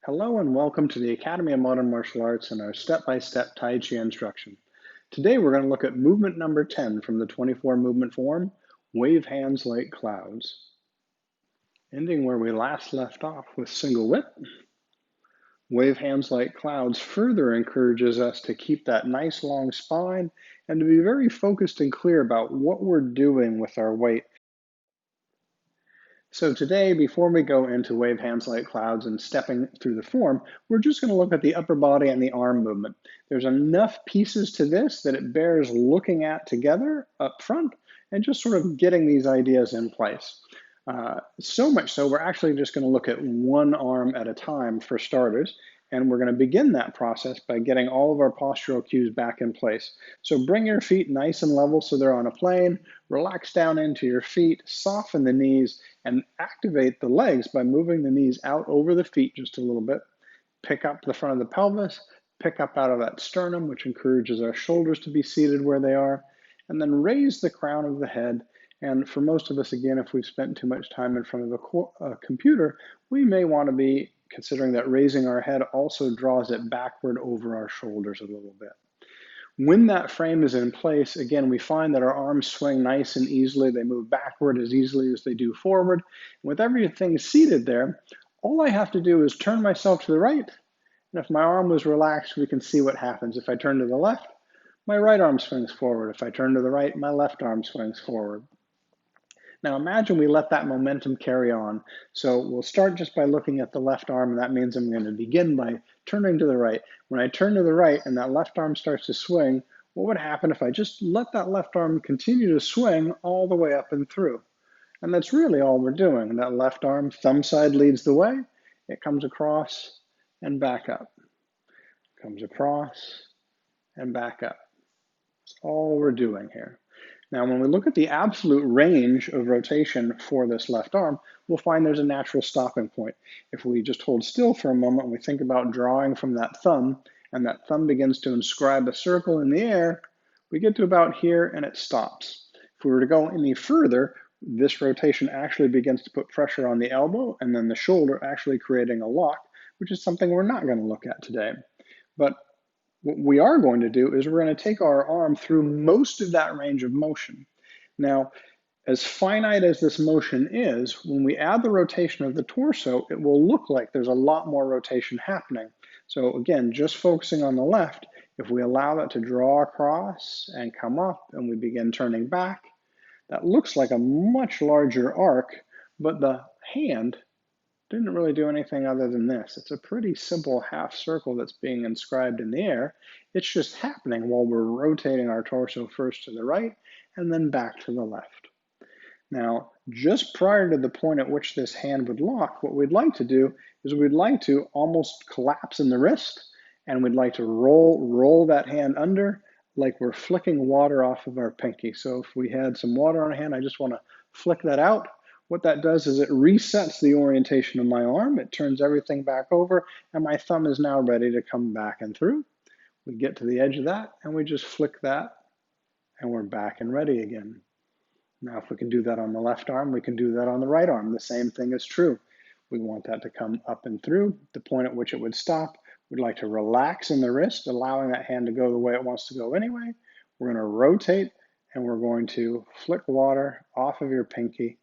Hello and welcome to the Academy of Modern Martial Arts and our step-by-step Tai Chi instruction. Today we're going to look at movement number 10 from the 24 movement form, wave hands like clouds. Ending where we last left off with single whip. Wave hands like clouds further encourages us to keep that nice long spine and to be very focused and clear about what we're doing with our weight. So today, before we go into wave hands like clouds and stepping through the form, we're just going to look at the upper body and the arm movement. There's enough pieces to this that it bears looking at together up front and just sort of getting these ideas in place. So much so, we're actually just going to look at one arm at a time for starters. And we're going to begin that process by getting all of our postural cues back in place. So bring your feet nice and level so they're on a plane, relax down into your feet, soften the knees, and activate the legs by moving the knees out over the feet just a little bit. Pick up the front of the pelvis, pick up out of that sternum, which encourages our shoulders to be seated where they are, and then raise the crown of the head. And for most of us, again, if we've spent too much time in front of a computer, we may want to be considering that raising our head also draws it backward over our shoulders a little bit. When that frame is in place, again, we find that our arms swing nice and easily. They move backward as easily as they do forward. With everything seated there, all I have to do is turn myself to the right. And if my arm was relaxed, we can see what happens. If I turn to the left, my right arm swings forward. If I turn to the right, my left arm swings forward. Now imagine we let that momentum carry on. So we'll start just by looking at the left arm, and that means I'm going to begin by turning to the right. When I turn to the right and that left arm starts to swing, what would happen if I just let that left arm continue to swing all the way up and through? And that's really all we're doing. That left arm, thumb side leads the way. It comes across and back up. Comes across and back up. That's all we're doing here. Now, when we look at the absolute range of rotation for this left arm, we'll find there's a natural stopping point. If we just hold still for a moment and we think about drawing from that thumb, and that thumb begins to inscribe a circle in the air, we get to about here and it stops. If we were to go any further, this rotation actually begins to put pressure on the elbow and then the shoulder, actually creating a lock, which is something we're not going to look at today. But what we are going to do is we're going to take our arm through most of that range of motion. Now, as finite as this motion is, when we add the rotation of the torso, it will look like there's a lot more rotation happening. So again, just focusing on the left, if we allow that to draw across and come up and we begin turning back, that looks like a much larger arc, but the hand didn't really do anything other than this. It's a pretty simple half circle that's being inscribed in the air. It's just happening while we're rotating our torso first to the right and then back to the left. Now, just prior to the point at which this hand would lock, what we'd like to do is we'd like to almost collapse in the wrist, and we'd like to roll that hand under like we're flicking water off of our pinky. So if we had some water on our hand, I just want to flick that out. What that does is it resets the orientation of my arm, it turns everything back over, and my thumb is now ready to come back and through. We get to the edge of that, and we just flick that, and we're back and ready again. Now, if we can do that on the left arm, we can do that on the right arm. The same thing is true. We want that to come up and through. The point at which it would stop, we'd like to relax in the wrist, allowing that hand to go the way it wants to go anyway. We're going to rotate, and we're going to flick water off of your pinky,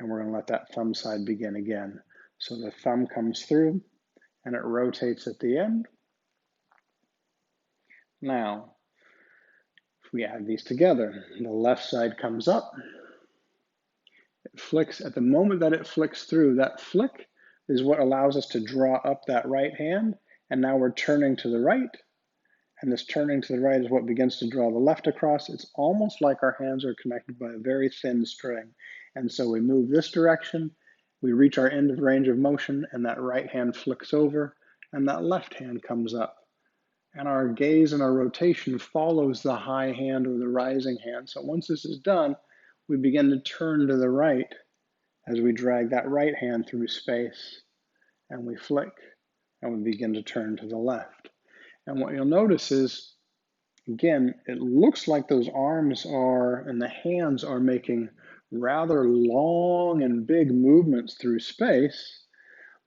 and we're going to let that thumb side begin again. So the thumb comes through and it rotates at the end. Now, if we add these together, the left side comes up, it flicks. At the moment that it flicks through, that flick is what allows us to draw up that right hand, and now we're turning to the right, and this turning to the right is what begins to draw the left across. It's almost like our hands are connected by a very thin string. And so we move this direction, we reach our end of range of motion, and that right hand flicks over, and that left hand comes up. And our gaze and our rotation follows the high hand or the rising hand. So once this is done, we begin to turn to the right as we drag that right hand through space, and we flick, and we begin to turn to the left. And what you'll notice is, again, it looks like those arms and the hands are making rather long and big movements through space,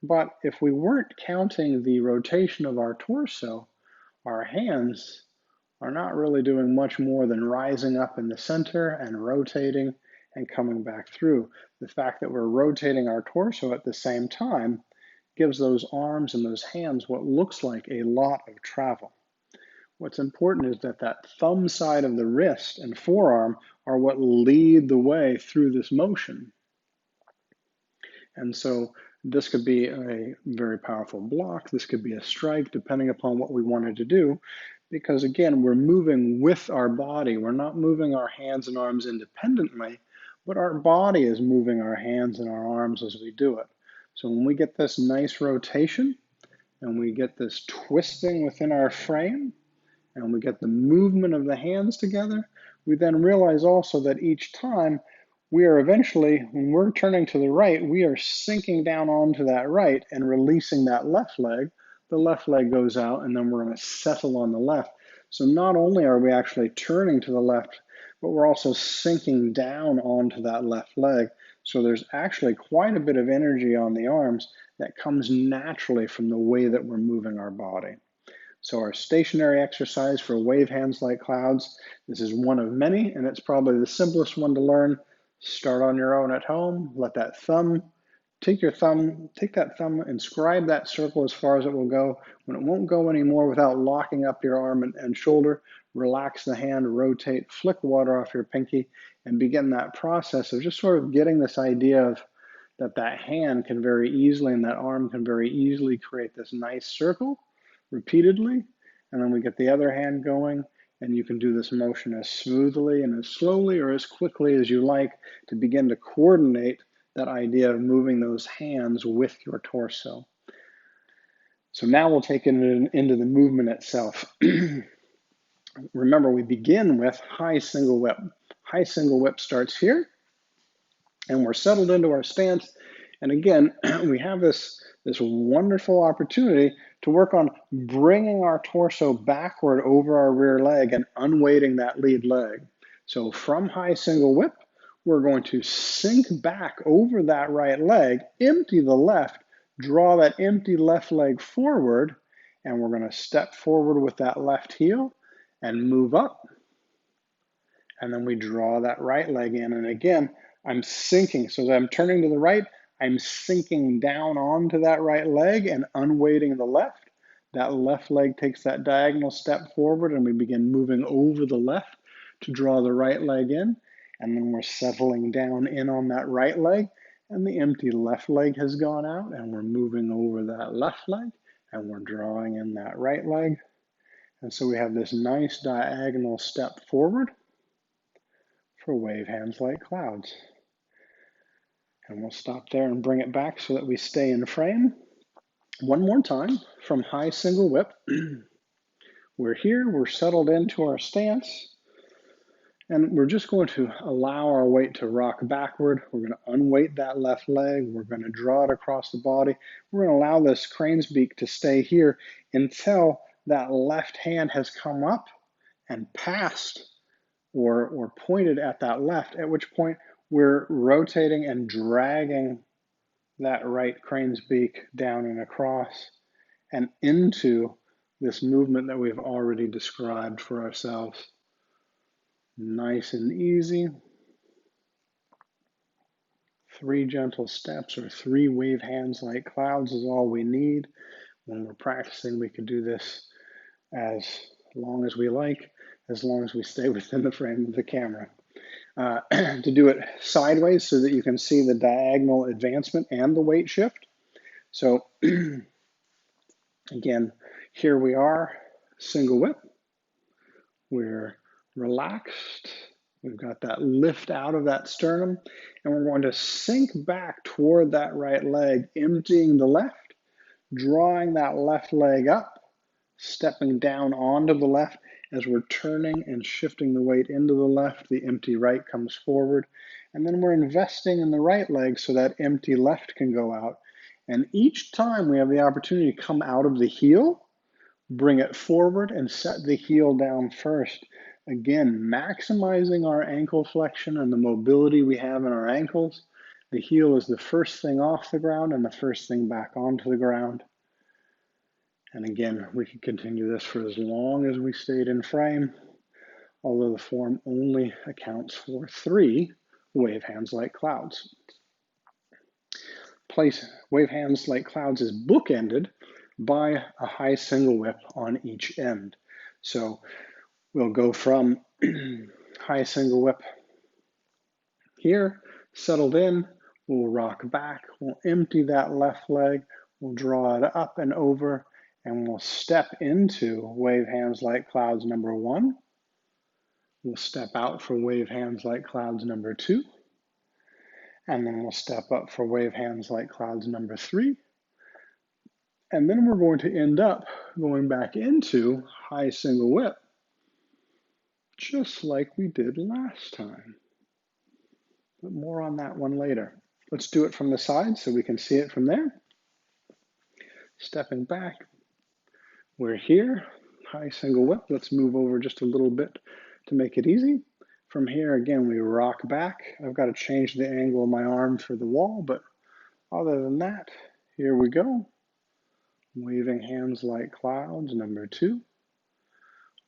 But if we weren't counting the rotation of our torso, our hands are not really doing much more than rising up in the center and rotating and coming back through. The fact that we're rotating our torso at the same time gives those arms and those hands what looks like a lot of travel. What's important is that that thumb side of the wrist and forearm are what lead the way through this motion. And so this could be a very powerful block. This could be a strike, depending upon what we wanted to do. Because again, we're moving with our body. We're not moving our hands and arms independently, but our body is moving our hands and our arms as we do it. So when we get this nice rotation and we get this twisting within our frame and we get the movement of the hands together, we then realize also that each time we are eventually, when we're turning to the right, we are sinking down onto that right and releasing that left leg. The left leg goes out and then we're going to settle on the left. So not only are we actually turning to the left, but we're also sinking down onto that left leg. So there's actually quite a bit of energy on the arms that comes naturally from the way that we're moving our body. So our stationary exercise for wave hands like clouds, this is one of many, and it's probably the simplest one to learn. Start on your own at home. Let that thumb, take that thumb, inscribe that circle as far as it will go. When it won't go anymore without locking up your arm and shoulder, relax the hand, rotate, flick water off your pinky, and begin that process of just sort of getting this idea of that hand can very easily and that arm can very easily create this nice circle repeatedly. And then we get the other hand going, and you can do this motion as smoothly and as slowly or as quickly as you like to begin to coordinate that idea of moving those hands with your torso. So now we'll take it into the movement itself. Remember, we begin with high single whip. High single whip starts here, and we're settled into our stance. And again, we have this wonderful opportunity to work on bringing our torso backward over our rear leg and unweighting that lead leg. So from high single whip, we're going to sink back over that right leg, empty the left, draw that empty left leg forward, and we're going to step forward with that left heel and move up. And then we draw that right leg in. And again, I'm sinking. So as I'm turning to the right, I'm sinking down onto that right leg and unweighting the left. That left leg takes that diagonal step forward and we begin moving over the left to draw the right leg in. And then we're settling down in on that right leg and the empty left leg has gone out and we're moving over that left leg and we're drawing in that right leg. And so we have this nice diagonal step forward for wave hands like clouds. And we'll stop there and bring it back so that we stay in frame. One more time from high single whip. We're here, we're settled into our stance, and we're just going to allow our weight to rock backward. We're going to unweight that left leg. We're going to draw it across the body. We're going to allow this crane's beak to stay here until that left hand has come up and passed or pointed at that left, at which point we're rotating and dragging that right crane's beak down and across and into this movement that we've already described for ourselves. Nice and easy. 3 gentle steps or 3 wave hands like clouds is all we need. When we're practicing, we can do this as long as we like, as long as we stay within the frame of the camera. To do it sideways so that you can see the diagonal advancement and the weight shift. So again, here we are, single whip. We're relaxed. We've got that lift out of that sternum, and we're going to sink back toward that right leg, emptying the left, drawing that left leg up, stepping down onto the left as we're turning and shifting the weight into the left. The empty right comes forward, and then we're investing in the right leg so that empty left can go out. And each time we have the opportunity to come out of the heel, bring it forward and set the heel down first. Again, maximizing our ankle flexion and the mobility we have in our ankles, The heel is the first thing off the ground and the first thing back onto the ground. And again, we can continue this for as long as we stayed in frame, although the form only accounts for 3 wave hands like clouds. Place wave hands like clouds is bookended by a high single whip on each end. So we'll go from high single whip here, settled in, we'll rock back, we'll empty that left leg, we'll draw it up and over, and we'll step into wave hands like clouds number 1. We'll step out for wave hands like clouds number 2. And then we'll step up for wave hands like clouds number 3. And then we're going to end up going back into high single whip, just like we did last time. But more on that one later. Let's do it from the side so we can see it from there. Stepping back, we're here, high single whip. Let's move over just a little bit to make it easy. From here, again, we rock back. I've got to change the angle of my arm for the wall, but other than that, here we go. Waving hands like clouds, number 2.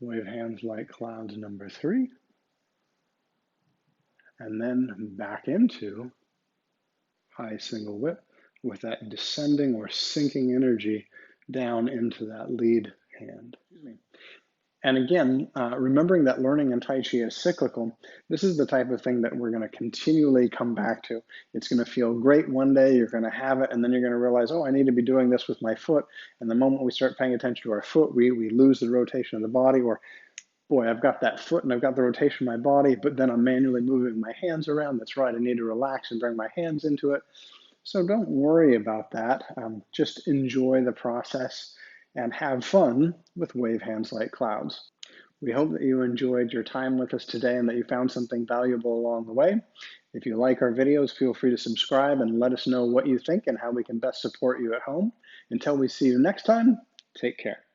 Wave hands like clouds, number 3. And then back into high single whip with that descending or sinking energy down into that lead hand. And again, remembering that learning in Tai Chi is cyclical, this is the type of thing that we're going to continually come back to. It's going to feel great one day, you're going to have it, and then you're going to realize, oh, I need to be doing this with my foot. And the moment we start paying attention to our foot, we lose the rotation of the body, or boy, I've got that foot and I've got the rotation of my body, but then I'm manually moving my hands around. That's right, I need to relax and bring my hands into it. So don't worry about that. Just enjoy the process and have fun with wave hands like clouds. We hope that you enjoyed your time with us today and that you found something valuable along the way. If you like our videos, feel free to subscribe and let us know what you think and how we can best support you at home. Until we see you next time, take care.